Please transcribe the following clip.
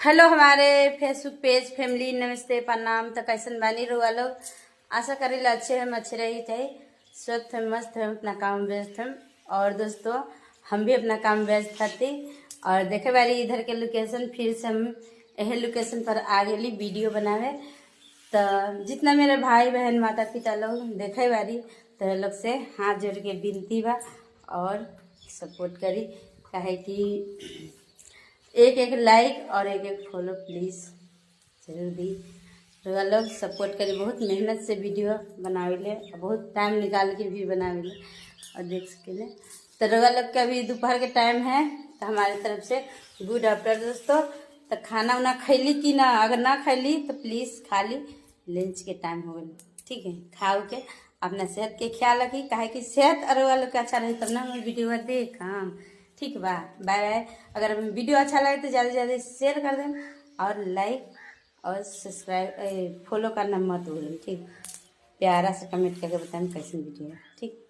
Hello हमारे Facebook page family नमस्ते प्रणाम। तो कैसन बानी रहुआ लोग, आशा करी अच्छे हम अच्छे रही थे, स्वस्थ हम मस्त हम अपना काम व्यस्त हम। और दोस्तों हम भी अपना काम व्यस्त थे और देखे बारी इधर के लोकेशन, फिर से हम यह लोकेशन पर आ गई वीडियो बनावे। तो जितना मेरे भाई बहन माता पिता लोग देखे बारी तो लोग से हाथ जोड़ के विनती बा और सपोर्ट करी, काहे कि एक एक लाइक और एक एक फॉलो प्लीज़ जरूर दी। रउआ लोग सपोर्ट करी, बहुत मेहनत से वीडियो बनाविले, बहुत टाइम निकाल के भी बनाविले और देख सकेले। तो रउआ लोग का अभी दोपहर के टाइम है, तो हमारे तरफ से गुड आफ्टर दोस्तों। तो खाना उना खैली कि ना, अगर ना खैली तो प्लीज़ खा ली, लंच के टाइम हो गई, ठीक है। खाओ के अपना सेहत के ख्याल रखी, काहे कि सेहत रउआ लोग के अच्छा रही तब ना हम वीडियो देखम, ठीक बा। By by. अगर वीडियो अच्छा लगे तो ज़्यादा से ज़्यादा शेयर कर दें और लाइक और सब्सक्राइब फॉलो करना मत भूलें, ठीक। प्यारा से कमेंट करके बताएं कैसी वीडियो है, ठीक।